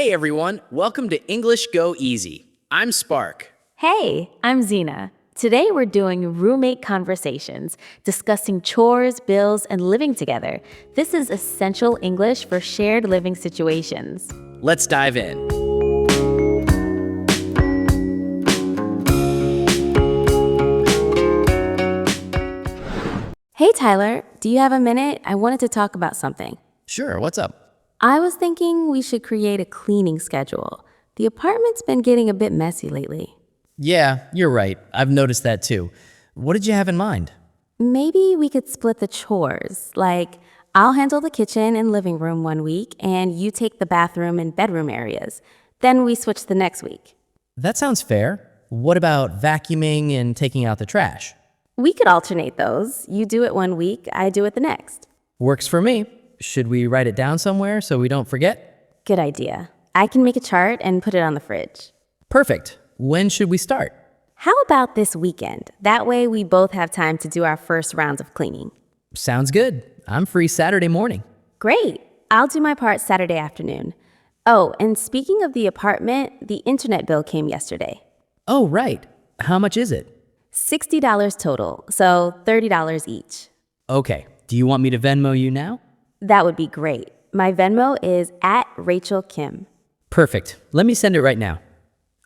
Hey everyone, welcome to English Go Easy. I'm Spark. Hey, I'm Xena. Today we're doing roommate conversations, discussing chores, bills, and living together. This is essential English for shared living situations. Let's dive in. Hey Tyler, do you have a minute? I wanted to talk about something. Sure, what's up? I was thinking we should create a cleaning schedule. The apartment's been getting a bit messy lately. Yeah, you're right. I've noticed that too. What did you have in mind? Maybe we could split the chores. Like, I'll handle the kitchen and living room one week, and you take the bathroom and bedroom areas. Then we switch the next week. That sounds fair. What about vacuuming and taking out the trash? We could alternate those. You do it one week, I do it the next. Works for me. Should we write it down somewhere so we don't forget? Good idea. I can make a chart and put it on the fridge. Perfect. When should we start? How about this weekend? That way we both have time to do our first rounds of cleaning. Sounds good. I'm free Saturday morning. Great. I'll do my part Saturday afternoon. Oh, and speaking of the apartment, the internet bill came yesterday. Oh, right. How much is it? $60 total, so $30 each. Okay. Do you want me to Venmo you now? That would be great. My Venmo is at Rachel Kim. Perfect. Let me send it right now.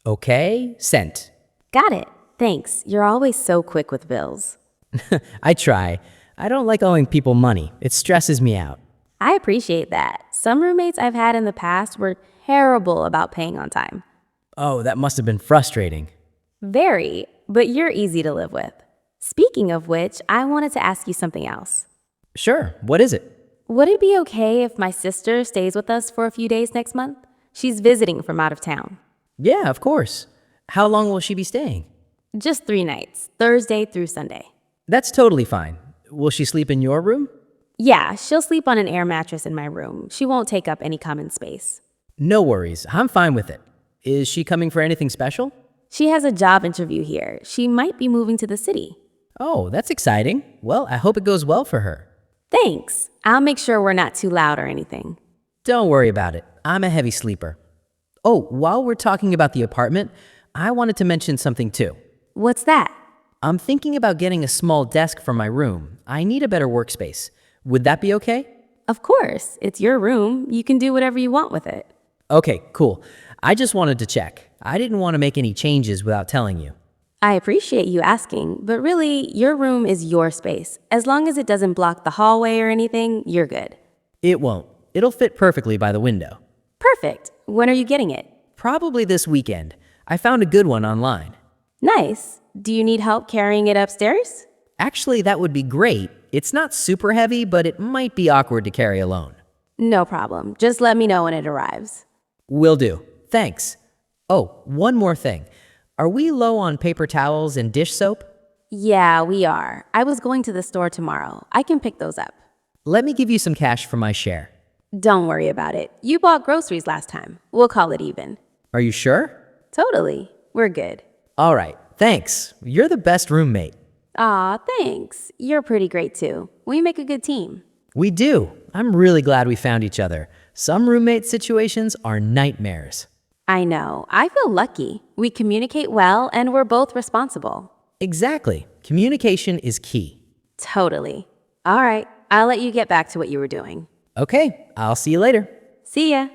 Okay, sent. Got it. Thanks. You're always so quick with bills. I try. I don't like owing people money. It stresses me out. I appreciate that. Some roommates I've had in the past were terrible about paying on time. Oh, that must have been frustrating. Very, but you're easy to live with. Speaking of which, I wanted to ask you something else. Sure, what is it? Would it be okay if my sister stays with us for a few days next month? She's visiting from out of town. Yeah, of course. How long will she be staying? Just 3 nights, Thursday through Sunday. That's totally fine. Will she sleep in your room? Yeah, she'll sleep on an air mattress in my room. She won't take up any common space. No worries. I'm fine with it. Is she coming for anything special? She has a job interview here. She might be moving to the city. Oh, that's exciting. Well, I hope it goes well for her. Thanks. I'll make sure we're not too loud or anything. Don't worry about it. I'm a heavy sleeper. Oh, while we're talking about the apartment, I wanted to mention something too. What's that? I'm thinking about getting a small desk for my room. I need a better workspace. Would that be okay? Of course. It's your room. You can do whatever you want with it. Okay, cool. I just wanted to check. I didn't want to make any changes without telling you. I appreciate you asking, but really, your room is your space. As long as it doesn't block the hallway or anything, you're good. It won't. It'll fit perfectly by the window. Perfect. When are you getting it? Probably this weekend. I found a good one online. Nice. Do you need help carrying it upstairs? Actually, that would be great. It's not super heavy, but it might be awkward to carry alone. No problem. Just let me know when it arrives. Will do. Thanks. Oh, one more thing. Are we low on paper towels and dish soap? Yeah, we are. I was going to the store tomorrow. I can pick those up. Let me give you some cash for my share. Don't worry about it. You bought groceries last time. We'll call it even. Are you sure? Totally. We're good. All right. Thanks. You're the best roommate. Aw, thanks. You're pretty great too. We make a good team. We do. I'm really glad we found each other. Some roommate situations are nightmares. I know. I feel lucky. We communicate well and we're both responsible. Exactly. Communication is key. Totally. All right. I'll let you get back to what you were doing. Okay, I'll see you later. See ya.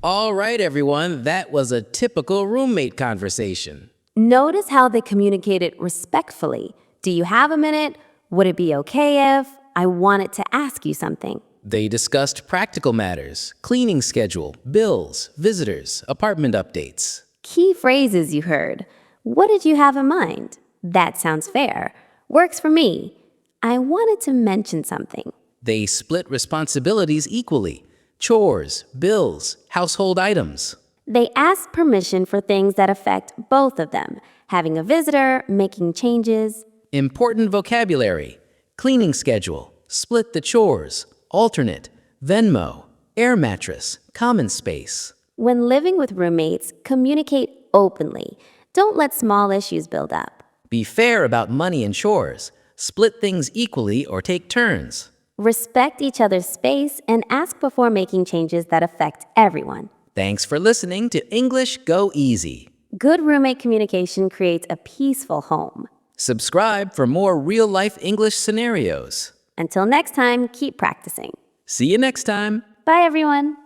All right, everyone, that was a typical roommate conversation. Notice how they communicated respectfully. Do you have a minute? Would it be okay if? I wanted to ask you something. They discussed practical matters, cleaning schedule, bills, visitors, apartment updates. Key phrases you heard. What did you have in mind? That sounds fair. Works for me. I wanted to mention something. They split responsibilities equally. Chores, bills, household items. They asked permission for things that affect both of them. Having a visitor, making changes. Important vocabulary, cleaning schedule, split the chores, alternate, Venmo, air mattress, common space. When living with roommates, communicate openly. Don't let small issues build up. Be fair about money and chores. Split things equally or take turns. Respect each other's space and ask before making changes that affect everyone. Thanks for listening to English Go Easy. Good roommate communication creates a peaceful home. Subscribe for more real-life English scenarios. Until next time, keep practicing. See you next time. Bye, everyone.